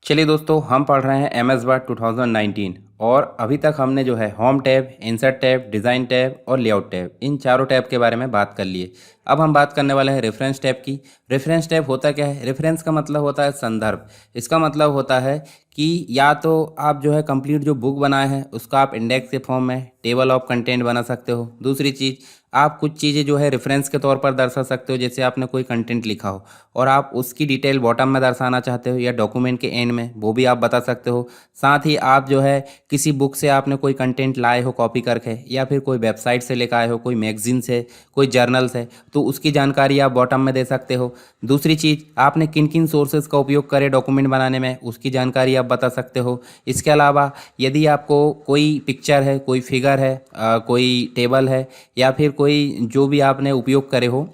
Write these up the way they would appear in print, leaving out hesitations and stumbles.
चलिए दोस्तों, हम पढ़ रहे हैं एम एस वर्ड 2019 और अभी तक हमने जो है home tab, insert tab, design tab और लेआउट टैब, इन चारों टैब के बारे में बात कर लिए। अब हम बात करने वाले हैं रेफरेंस टैब की। रेफरेंस टैब होता क्या है? रेफरेंस का मतलब होता है संदर्भ। इसका मतलब होता है कि या तो आप जो है कंप्लीट जो बुक बनाए हैं उसका आप इंडेक्स के फॉर्म में टेबल ऑफ कंटेंट बना सकते हो। दूसरी चीज़, आप कुछ चीज़ें जो है रेफरेंस के तौर पर दर्शा सकते हो, जैसे आपने कोई कंटेंट लिखा हो और आप उसकी डिटेल बॉटम में दर्शाना चाहते हो या डॉक्यूमेंट के एंड में, वो भी आप बता सकते हो। साथ ही आप जो है किसी बुक से आपने कोई कंटेंट लाए हो कॉपी करके, या फिर कोई वेबसाइट से लेकर आए हो, कोई मैगजीन से, कोई जर्नल से, तो उसकी जानकारी आप बॉटम में दे सकते हो। दूसरी चीज़, आपने किन किन सोर्सेज का उपयोग करे डॉक्यूमेंट बनाने में, उसकी जानकारी आप बता सकते हो। इसके अलावा यदि आपको कोई पिक्चर है, कोई फिगर है, कोई टेबल है, या फिर कोई जो भी आपने उपयोग करे हो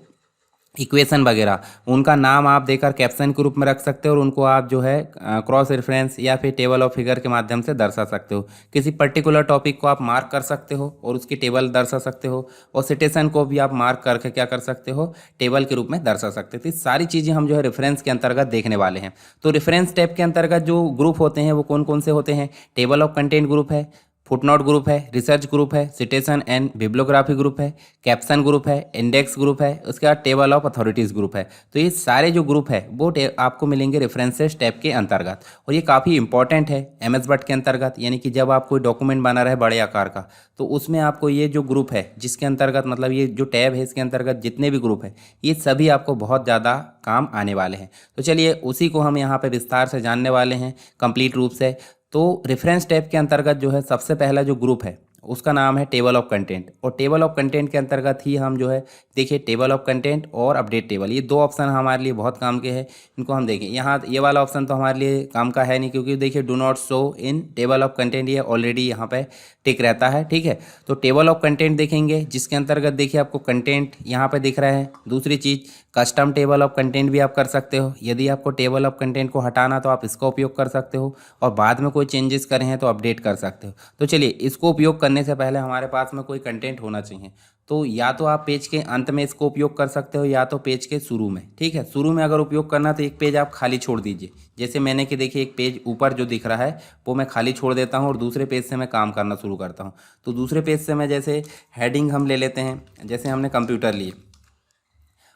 इक्वेशन वगैरह, उनका नाम आप देकर कैप्शन के रूप में रख सकते हो और उनको आप जो है क्रॉस रेफरेंस या फिर टेबल ऑफ फिगर के माध्यम से दर्शा सकते हो। किसी पर्टिकुलर टॉपिक को आप मार्क कर सकते हो और उसकी टेबल दर्शा सकते हो, और सिटेशन को भी आप मार्क करके क्या कर सकते हो, टेबल के रूप में दर्शा सकते हो। तो ये सारी चीज़ें हम जो है रेफरेंस के अंतर्गत देखने वाले हैं। तो रेफरेंस टैब के अंतर्गत जो ग्रुप होते हैं वो कौन कौन से होते हैं? टेबल ऑफ कंटेंट ग्रुप है, फुटनोट ग्रुप है, रिसर्च ग्रुप है, सिटेशन एंड बिब्लियोग्राफी ग्रुप है, कैप्शन ग्रुप है, इंडेक्स ग्रुप है, उसके बाद टेबल ऑफ अथॉरिटीज़ ग्रुप है। तो ये सारे जो ग्रुप है वो आपको मिलेंगे रेफरेंसेस टैब के अंतर्गत, और ये काफ़ी इंपॉर्टेंट है एम एस वर्ड के अंतर्गत। यानी कि जब आप कोई डॉक्यूमेंट बना रहे बड़े आकार का, तो उसमें आपको ये जो ग्रुप है जिसके अंतर्गत, मतलब ये जो टैब है इसके अंतर्गत जितने भी ग्रुप है, ये सभी आपको बहुत ज़्यादा काम आने वाले हैं। तो चलिए उसी को हम यहाँ पे विस्तार से जानने वाले हैं कंप्लीट रूप से। तो रेफरेंस टैब के अंतर्गत जो है सबसे पहला जो ग्रुप है उसका नाम है टेबल ऑफ कंटेंट, और टेबल ऑफ कंटेंट के अंतर्गत ही हम जो है, देखिए टेबल ऑफ कंटेंट और अपडेट टेबल, ये दो ऑप्शन हमारे लिए बहुत काम के हैं। इनको हम देखें, यहाँ ये वाला ऑप्शन तो हमारे लिए काम का है नहीं, क्योंकि देखिए do not show in table of content ये ऑलरेडी यहाँ पे टिक रहता है। ठीक है, तो टेबल ऑफ कंटेंट देखेंगे जिसके अंतर्गत देखिए आपको कंटेंट यहाँ पे दिख रहा है। दूसरी चीज़, कस्टम टेबल ऑफ कंटेंट भी आप कर सकते हो। यदि आपको टेबल ऑफ कंटेंट को हटाना तो आप इसका उपयोग कर सकते हो, और बाद में कोई चेंजेस करे हैं तो अपडेट कर सकते हो। तो चलिए, इसको उपयोग करने से पहले हमारे पास में कोई कंटेंट होना चाहिए। तो या तो आप पेज के अंत में इसको उपयोग कर सकते हो, या तो पेज के शुरू में। ठीक है, शुरू में अगर उपयोग करना तो एक पेज आप खाली छोड़ दीजिए। जैसे मैंने कि देखिए एक पेज ऊपर जो दिख रहा है वो मैं खाली छोड़ देता हूँ और दूसरे पेज से मैं काम करना शुरू करता हूँ। तो दूसरे पेज से मैं जैसे हेडिंग हम ले लेते हैं, जैसे हमने कंप्यूटर लिए,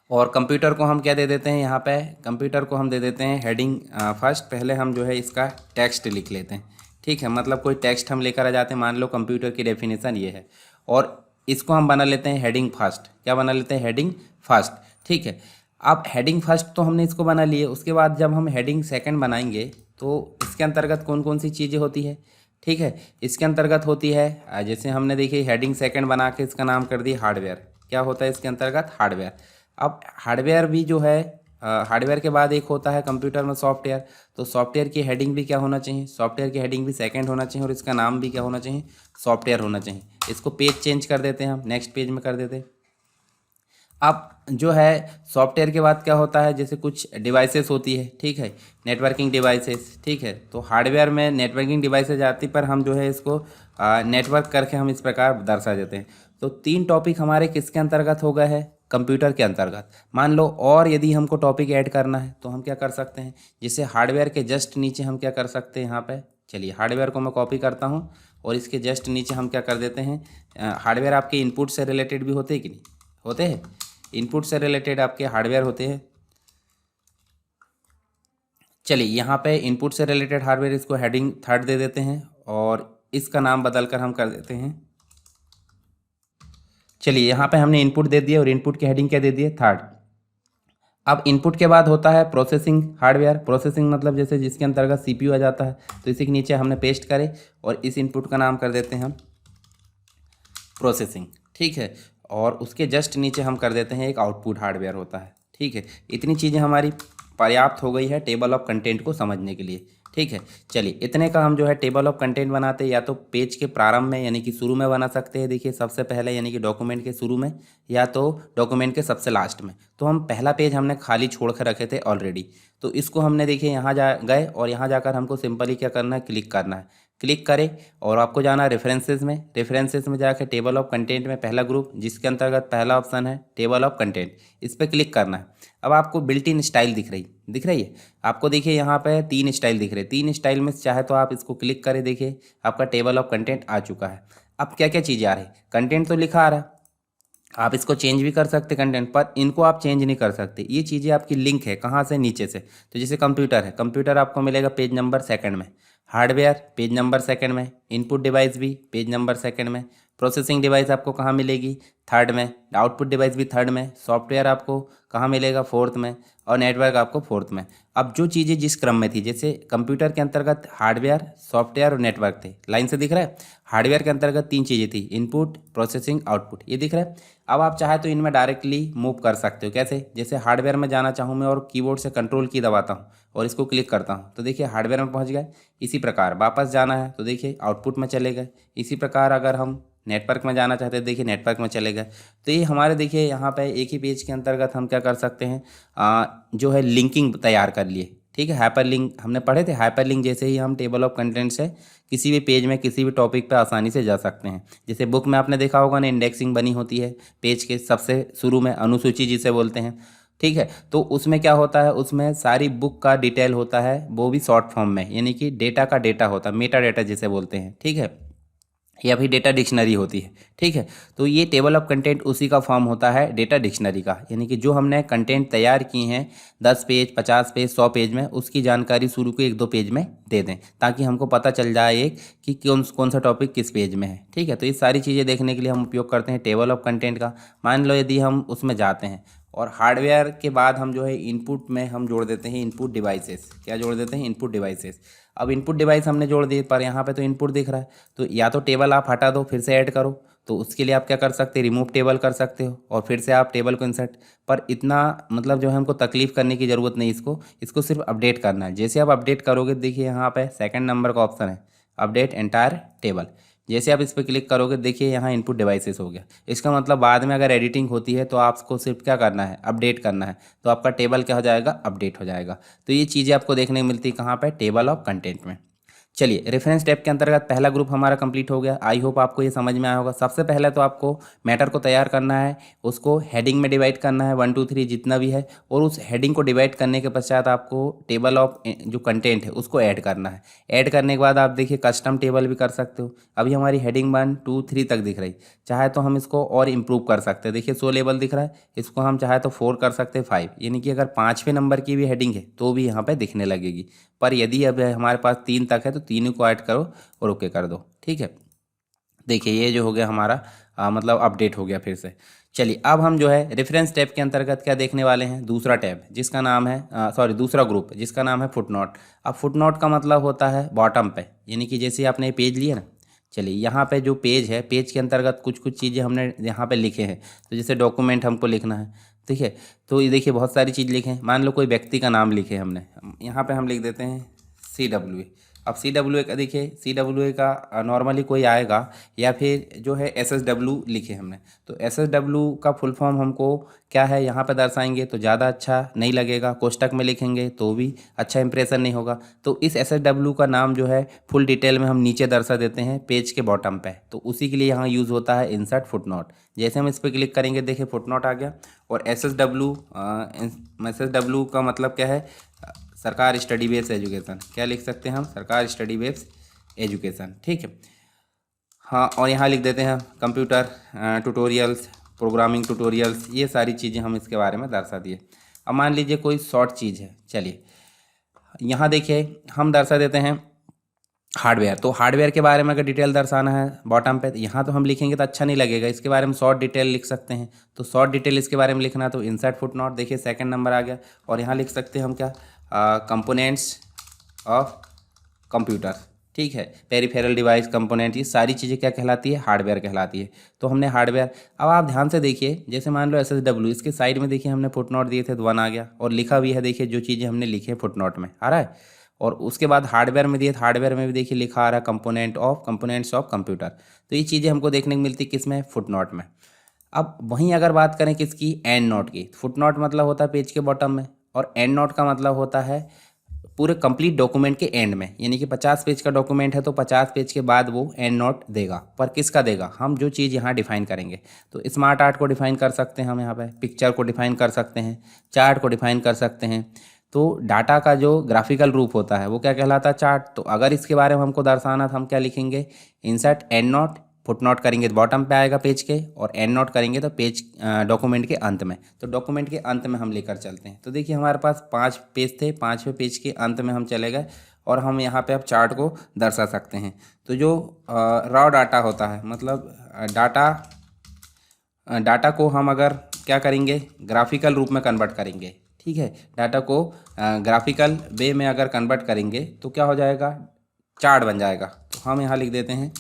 और कंप्यूटर को हम क्या दे देते हैं, यहाँ पे कंप्यूटर को हम दे देते हैं हेडिंग फर्स्ट। पहले हम जो है इसका टेक्स्ट लिख लेते हैं। ठीक है, मतलब कोई टेक्स्ट हम लेकर आ जाते हैं, मान लो कंप्यूटर की डेफिनेशन ये है, और इसको हम बना लेते हैं हेडिंग फर्स्ट। क्या बना लेते हैं? Heading first. ठीक है, अब हेडिंग फर्स्ट तो हमने इसको बना लिए, उसके बाद जब हम हेडिंग सेकंड बनाएंगे तो इसके अंतर्गत कौन कौन सी चीज़ें होती है? ठीक है, इसके अंतर्गत होती है जैसे हमने देखिए हेडिंग सेकंड बना के इसका नाम कर दिया हार्डवेयर। क्या होता है इसके अंतर्गत? हार्डवेयर। अब हार्डवेयर भी जो है, हार्डवेयर के बाद एक होता है कंप्यूटर में सॉफ्टवेयर। तो सॉफ्टवेयर की हेडिंग भी क्या होना चाहिए? सॉफ्टवेयर की हेडिंग भी सेकंड होना चाहिए, और इसका नाम भी क्या होना चाहिए? सॉफ्टवेयर होना चाहिए। इसको पेज चेंज कर देते हैं, हम नेक्स्ट पेज में कर देते हैं। अब जो है सॉफ्टवेयर के बाद क्या होता है, जैसे कुछ डिवाइसेस होती है। ठीक है, नेटवर्किंग डिवाइसेस। ठीक है, तो हार्डवेयर में नेटवर्किंग डिवाइसेज आती, पर हम जो है इसको नेटवर्क करके हम इस प्रकार दर्शा देते हैं। तो तीन टॉपिक हमारे किसके अंतर्गत हो गए हैं? कंप्यूटर के अंतर्गत। मान लो और यदि हमको टॉपिक ऐड करना है तो हम क्या कर सकते हैं, जैसे हार्डवेयर के जस्ट नीचे हम क्या कर सकते हैं, यहाँ पे चलिए हार्डवेयर को मैं कॉपी करता हूँ, और इसके जस्ट नीचे हम क्या कर देते हैं, हार्डवेयर आपके इनपुट से रिलेटेड भी होते हैं कि नहीं होते हैं? इनपुट से रिलेटेड आपके हार्डवेयर होते हैं। चलिए यहाँ पे इनपुट से रिलेटेड हार्डवेयर, इसको हेडिंग थर्ड दे देते हैं, और इसका नाम बदलकर हम कर देते हैं, चलिए यहाँ पे हमने इनपुट दे दिया और इनपुट की हेडिंग क्या दे दी है? थर्ड। अब इनपुट के बाद होता है प्रोसेसिंग हार्डवेयर। प्रोसेसिंग मतलब जैसे जिसके अंतर्गत सीपीयू आ जाता है, तो इसी के नीचे हमने पेस्ट करे और इस इनपुट का नाम कर देते हैं हम प्रोसेसिंग। ठीक है, और उसके जस्ट नीचे हम कर देते हैं एक आउटपुट हार्डवेयर होता है। ठीक है, इतनी चीज़ें हमारी पर्याप्त हो गई है टेबल ऑफ कंटेंट को समझने के लिए। ठीक है, चलिए इतने का हम जो है टेबल ऑफ कंटेंट बनाते हैं, या तो पेज के प्रारंभ में यानी कि शुरू में बना सकते हैं, देखिए सबसे पहले यानी कि डॉक्यूमेंट के शुरू में, या तो डॉक्यूमेंट के सबसे लास्ट में। तो हम पहला पेज हमने खाली छोड़ कर रखे थे ऑलरेडी, तो इसको हमने देखिए यहाँ जा गए और यहाँ जाकर हमको सिंपली क्या करना है, क्लिक करना है। क्लिक करें और आपको जाना रेफरेंसेस में। रेफरेंसेस में जाकर टेबल ऑफ कंटेंट में पहला ग्रुप, जिसके अंतर्गत पहला ऑप्शन है टेबल ऑफ कंटेंट, इस पर क्लिक करना है। अब आपको बिल्ट इन स्टाइल दिख रही है आपको। देखिए यहाँ पे 3 स्टाइल दिख रहे हैं। 3 स्टाइल में चाहे तो आप इसको क्लिक करें, देखिए आपका टेबल ऑफ कंटेंट आ चुका है। अब क्या क्या चीज़ें आ रही, कंटेंट तो लिखा आ रहा है, आप इसको चेंज भी कर सकते कंटेंट, पर इनको आप चेंज नहीं कर सकते। ये चीज़ें आपकी लिंक है कहाँ से, नीचे से। तो जैसे कंप्यूटर है, कंप्यूटर आपको मिलेगा पेज नंबर सेकंड में, हार्डवेयर पेज नंबर सेकंड में, इनपुट डिवाइस भी पेज नंबर सेकंड में, प्रोसेसिंग डिवाइस आपको कहाँ मिलेगी, थर्ड में, आउटपुट डिवाइस भी थर्ड में, सॉफ्टवेयर आपको कहाँ मिलेगा, फोर्थ में, और नेटवर्क आपको फोर्थ में। अब जो चीज़ें जिस क्रम में थी, जैसे कंप्यूटर के अंतर्गत हार्डवेयर, सॉफ्टवेयर और नेटवर्क थे, लाइन से दिख रहा है। हार्डवेयर के अंतर्गत 3 चीज़ें थी, इनपुट, प्रोसेसिंग, आउटपुट, ये दिख रहा है। अब आप चाहे तो इनमें डायरेक्टली मूव कर सकते हो। कैसे, जैसे हार्डवेयर में जाना चाहूँ मैं और कीबोर्ड से कंट्रोल की दबाता हूँ और इसको क्लिक करता हूँ, तो देखिए हार्डवेयर में पहुँच गए। इसी प्रकार वापस जाना है तो देखिए आउटपुट में चले गए। इसी प्रकार अगर हम नेटवर्क में जाना चाहते हैं, देखिए नेटवर्क में चले गए। तो ये हमारे देखिए यहाँ पे एक ही पेज के अंतर्गत हम क्या कर सकते हैं, जो है लिंकिंग तैयार कर लिए। ठीक है, हाइपर लिंक हमने पढ़े थे। हाइपर लिंक जैसे ही हम टेबल ऑफ कंटेंट से किसी भी पेज में किसी भी टॉपिक पे आसानी से जा सकते हैं। जैसे बुक में आपने देखा होगा ना, इंडेक्सिंग बनी होती है पेज के सबसे शुरू में, अनुसूची जिसे बोलते हैं। ठीक है, तो उसमें क्या होता है, उसमें सारी बुक का डिटेल होता है, वो भी शॉर्ट फॉर्म में, यानी कि डेटा का डेटा होता है, मेटा डेटा जिसे बोलते हैं। ठीक है, या फिर डेटा डिक्शनरी होती है। ठीक है, तो ये टेबल ऑफ कंटेंट उसी का फॉर्म होता है डेटा डिक्शनरी का, यानी कि जो हमने कंटेंट तैयार किए हैं 10 पेज, 50 पेज, 100 पेज में, उसकी जानकारी शुरू के 1-2 पेज में दे दें, ताकि हमको पता चल जाए एक कि कौन सा टॉपिक किस पेज में है। ठीक है, तो ये सारी चीज़ें देखने के लिए हम उपयोग करते हैं टेबल ऑफ कंटेंट का। मान लो यदि हम उसमें जाते हैं और हार्डवेयर के बाद हम जो है इनपुट में हम जोड़ देते हैं इनपुट डिवाइसेस। क्या जोड़ देते हैं, इनपुट डिवाइसेस। अब इनपुट डिवाइस हमने जोड़ दिए, पर यहाँ पे तो इनपुट दिख रहा है, तो या तो टेबल आप हटा दो फिर से ऐड करो, तो उसके लिए आप क्या कर सकते हैं, रिमूव टेबल कर सकते हो और फिर से आप टेबल को इंसर्ट। पर इतना मतलब जो है हमको तकलीफ करने की ज़रूरत नहीं, इसको सिर्फ अपडेट करना है। जैसे आप अपडेट करोगे, देखिए यहाँ पे सेकंड नंबर का ऑप्शन है, अपडेट एंटायर टेबल। जैसे आप इस पर क्लिक करोगे, देखिए यहाँ इनपुट डिवाइसेस हो गया। इसका मतलब बाद में अगर एडिटिंग होती है तो आपको सिर्फ क्या करना है, अपडेट करना है, तो आपका टेबल क्या हो जाएगा, अपडेट हो जाएगा। तो ये चीज़ें आपको देखने को मिलती है कहाँ पे, टेबल ऑफ कंटेंट में। चलिए, रेफरेंस टैब के अंतर्गत पहला ग्रुप हमारा कंप्लीट हो गया। आई होप आपको ये समझ में आया होगा। सबसे पहले तो आपको मैटर को तैयार करना है, उसको हेडिंग में डिवाइड करना है, 1 2 3 जितना भी है, और उस हेडिंग को डिवाइड करने के पश्चात आपको टेबल ऑफ जो कंटेंट है उसको ऐड करना है। ऐड करने के बाद आप देखिए कस्टम टेबल भी कर सकते हो। अभी हमारी हेडिंग 1 2 3 तक दिख रही, चाहे तो हम इसको और इम्प्रूव कर सकते हैं। देखिए 100 लेवल दिख रहा है, इसको हम चाहे तो 4 कर सकते हैं, 5, यानी कि अगर 5वें नंबर की भी हेडिंग है तो भी यहाँ पर दिखने लगेगी। पर यदि अब हमारे पास 3 तक है तो 3 को ऐड करो और ओके कर दो। ठीक है, देखिए ये जो हो गया हमारा मतलब अपडेट हो गया फिर से। चलिए, अब हम जो है रेफरेंस टैब के अंतर्गत क्या देखने वाले हैं, दूसरा टैब जिसका नाम है दूसरा ग्रुप जिसका नाम है फुटनोट। अब फुटनोट का मतलब होता है बॉटम पे, यानी कि जैसे आपने ये पेज लिया ना, चलिए यहाँ पे जो पेज है, पेज के अंतर्गत कुछ कुछ चीज़ें हमने यहाँ पे लिखे हैं। तो जैसे डॉक्यूमेंट हमको लिखना है, ठीक है, तो ये देखिए बहुत सारी चीज़ लिखे हैं। मान लो कोई व्यक्ति का नाम लिखे हमने, यहाँ पे हम लिख देते हैं CWA। अब CWA का देखिए, CWA का नॉर्मली कोई आएगा, या फिर जो है SSW लिखे हमने, तो SSW का फुल फॉर्म हमको क्या है यहाँ पे दर्शाएंगे तो ज़्यादा अच्छा नहीं लगेगा। कोष्टक में लिखेंगे तो भी अच्छा इंप्रेशन नहीं होगा। तो इस SSW का नाम जो है फुल डिटेल में हम नीचे दर्शा देते हैं पेज के बॉटम पे, तो उसी के लिए यहाँ यूज़ होता है इंसर्ट फुटनोट। जैसे हम इस पर क्लिक करेंगे, देखिए फुटनोट आ गया। और SSW का मतलब क्या है, सरकार स्टडी बेस्ड एजुकेशन। क्या लिख सकते हैं हम, सरकार स्टडी बेस्ड एजुकेशन। ठीक है, हाँ, और यहाँ लिख देते हैं कंप्यूटर ट्यूटोरियल्स, प्रोग्रामिंग ट्यूटोरियल्स, ये सारी चीज़ें हम इसके बारे में दर्शा दिए। अब मान लीजिए कोई शॉर्ट चीज़ है, चलिए यहाँ देखिए हम दर्शा देते हैं हार्डवेयर। तो हार्डवेयर के बारे में अगर डिटेल दर्शाना है बॉटम पे, यहाँ तो हम लिखेंगे तो अच्छा नहीं लगेगा, इसके बारे में शॉर्ट डिटेल लिख सकते हैं। तो शॉर्ट डिटेल इसके बारे में लिखना है तो इंसर्ट फुटनोट, देखिए सेकंड नंबर आ गया। और यहाँ लिख सकते हैं हम क्या, कंपोनेंट्स ऑफ कंप्यूटर। ठीक है, पेरिफेरल डिवाइस कंपोनेंट, ये सारी चीज़ें क्या कहलाती है, हार्डवेयर कहलाती है। तो हमने हार्डवेयर, अब आप ध्यान से देखिए, जैसे मान लो SSW, इसके साइड में देखिए हमने फुटनोट दिए थे तो 1 आ गया, और लिखा भी है देखिए जो चीज़ें हमने लिखी है फुटनोट में आ रहा है। और उसके बाद हार्डवेयर में दिए, हार्डवेयर में भी देखिए लिखा आ रहा है कंपोनेंट्स ऑफ कंप्यूटर। तो ये चीज़ें हमको देखने को मिलती किस में, फुटनोट में। अब वहीं अगर बात करें किसकी, एंड नोट की, फुटनोट मतलब होता है पेज के बॉटम में, और एंड नोट का मतलब होता है पूरे कंप्लीट डॉक्यूमेंट के एंड में, यानी कि 50 पेज का डॉक्यूमेंट है तो 50 पेज के बाद वो एंड नोट देगा। पर किसका देगा? हम जो चीज़ यहाँ डिफाइन करेंगे। तो स्मार्ट आर्ट को डिफाइन कर सकते हैं हम यहाँ पे, पिक्चर को डिफाइन कर सकते हैं, चार्ट को डिफाइन कर सकते हैं। तो डाटा का जो ग्राफिकल रूप होता है वो क्या कहलाता है? चार्ट। तो अगर इसके बारे में हमको दर्शाना था, हम क्या लिखेंगे? Insert and note, foot note करेंगे तो बॉटम पे आएगा पेज के, और एंड नोट करेंगे तो पेज डॉक्यूमेंट के अंत में। तो डॉक्यूमेंट के अंत में हम लेकर चलते हैं। तो देखिए हमारे पास 5 पेज थे, 5वें पेज के अंत में हम चले गए और हम यहाँ पे अब चार्ट को दर्शा सकते हैं। तो जो रॉ डाटा होता है, मतलब डाटा को हम अगर क्या करेंगे? ग्राफिकल रूप में कन्वर्ट करेंगे। ठीक है, डाटा को ग्राफिकल वे में अगर कन्वर्ट करेंगे तो क्या हो जाएगा? चार्ट बन जाएगा। तो हम यहाँ लिख देते हैं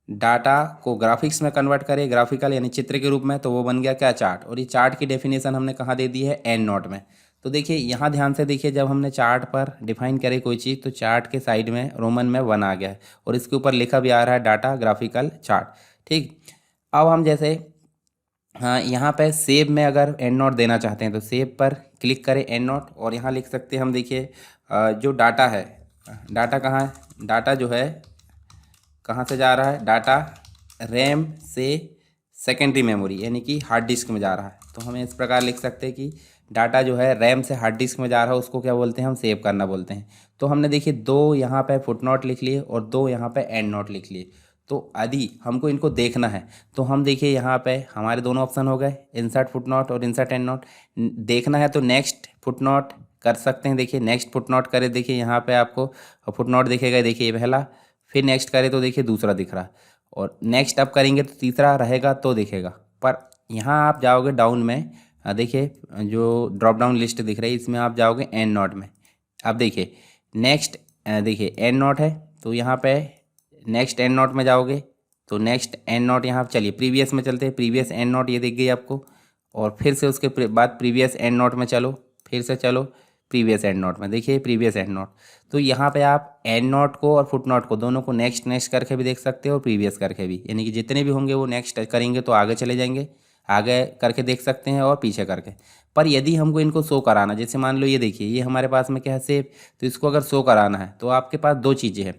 डाटा को ग्राफिक्स में कन्वर्ट करें, ग्राफिकल यानी चित्र के रूप में, तो वो बन गया क्या? चार्ट। और ये चार्ट की डेफिनेशन हमने कहाँ दे दी है? एंड नोट में। तो देखिए यहाँ ध्यान से देखिए, जब हमने चार्ट पर डिफाइन करे कोई चीज़ तो चार्ट के साइड में रोमन में 1 आ गया है और इसके ऊपर लिखा भी आ रहा है डाटा ग्राफिकल चार्ट। ठीक, अब हम जैसे हाँ यहाँ पे सेव में अगर एंड नोट देना चाहते हैं तो सेव पर क्लिक करें एंड नोट, और यहाँ लिख सकते हैं हम। देखिए जो डाटा है, डाटा कहाँ है? डाटा जो है कहाँ से जा रहा है? डाटा रैम से सेकेंडरी मेमोरी यानी कि हार्ड डिस्क में जा रहा है। तो हमें इस प्रकार लिख सकते हैं कि डाटा जो है रैम से हार्ड डिस्क में जा रहा है, उसको क्या बोलते हैं? हम सेव करना बोलते हैं। तो हमने देखिए 2 यहाँ पे फुट नोट लिख लिए और 2 यहाँ पे एंड नोट लिख लिए। तो यदि हमको इनको देखना है तो हम देखिए यहाँ पे हमारे दोनों ऑप्शन हो गए, इंसर्ट फुट नोट और इंसर्ट एंड नोट। देखना है तो नेक्स्ट फुट नोट कर सकते हैं। देखिए नेक्स्ट फुट नोट करें, देखिए यहाँ पे आपको फुट नोट दिखेगा। देखिए ये पहला, फिर नेक्स्ट करें तो देखिए दूसरा दिख रहा है, और नेक्स्ट अब करेंगे तो तीसरा रहेगा तो दिखेगा। पर यहाँ आप जाओगे डाउन में, देखिए जो ड्रॉप डाउन लिस्ट दिख रही है इसमें आप जाओगे एंड नोट में। अब देखिए नेक्स्ट, देखिए एंड नोट है तो यहाँ पे नेक्स्ट एंड नोट में जाओगे तो नेक्स्ट एंड नोट यहाँ चलिए प्रीवियस में चलते हैं। प्रीवियस एंड नोट ये दिख गई आपको, और फिर से उसके बाद प्रीवियस एंड नोट में चलो, फिर से चलो प्रीवियस एंड नोट में। देखिए प्रीवियस एंड नोट। तो यहाँ पे आप एंड नोट को और फुट नोट को दोनों को नेक्स्ट नेक्स्ट करके भी देख सकते हो और प्रीवियस करके भी, यानी कि जितने भी होंगे वो नेक्स्ट करेंगे तो आगे चले जाएंगे, आगे करके देख सकते हैं और पीछे करके। पर यदि हमको इनको शो कराना, जैसे मान लो ये देखिए ये हमारे पास में क्या है? सेव। तो इसको अगर शो कराना है तो आपके पास 2 चीज़ें हैं,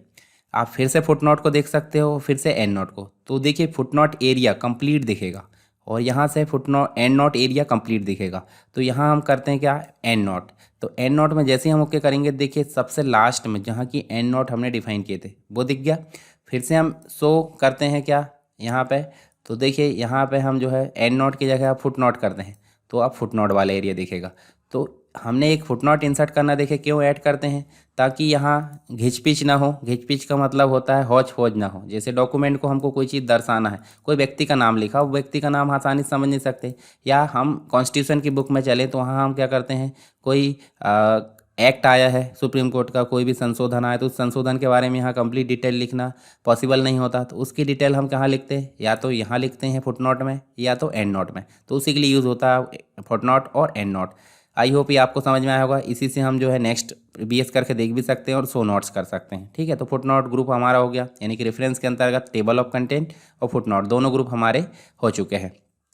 आप फिर से फुट नोट को देख सकते हो, फिर से एंड नोट को। तो देखिए फुट नोट एरिया कंप्लीट दिखेगा और यहाँ से foot note and note area complete दिखेगा। तो यहाँ हम करते हैं क्या? And note. तो एंड नोट में जैसे ही हम ओके करेंगे, देखिए सबसे लास्ट में जहाँ की एंड नोट हमने डिफाइन किए थे वो दिख गया। फिर से हम शो करते हैं क्या यहाँ पे? तो देखिए यहाँ पे हम जो है एंड नोट की जगह आप फुट नोट करते हैं तो आप फुट नोट वाला एरिया दिखेगा। तो हमने एक फुट नोट इंसर्ट करना, देखे क्यों ऐड करते हैं? ताकि यहाँ घिचपिच ना हो। घिचपिच का मतलब होता है हौच पौच ना हो। जैसे डॉक्यूमेंट को हमको कोई चीज़ दर्शाना है, कोई व्यक्ति का नाम लिखा, वो व्यक्ति का नाम आसानी से समझ नहीं सकते, या हम कॉन्स्टिट्यूशन की बुक में चले तो वहाँ हम क्या करते हैं, कोई एक्ट आया है सुप्रीम कोर्ट का, कोई भी संशोधन आया तो उस संशोधन के बारे में यहाँ कंप्लीट डिटेल लिखना पॉसिबल नहीं होता। तो उसकी डिटेल हम कहाँ लिखते हैं? या तो यहाँ लिखते हैं फुट नोट में या तो एंड नोट में। तो उसी के लिए यूज़ होता है फुट नोट और एंड नोट। आई होप ये आपको समझ में आया होगा। इसी से हम जो है नेक्स्ट बीएस करके देख भी सकते हैं और शो नोट्स कर सकते हैं। ठीक है, तो फुट नोट ग्रुप हमारा हो गया, यानी कि रेफरेंस के अंतर्गत टेबल ऑफ कंटेंट और फुट नोट दोनों ग्रुप हमारे हो चुके हैं।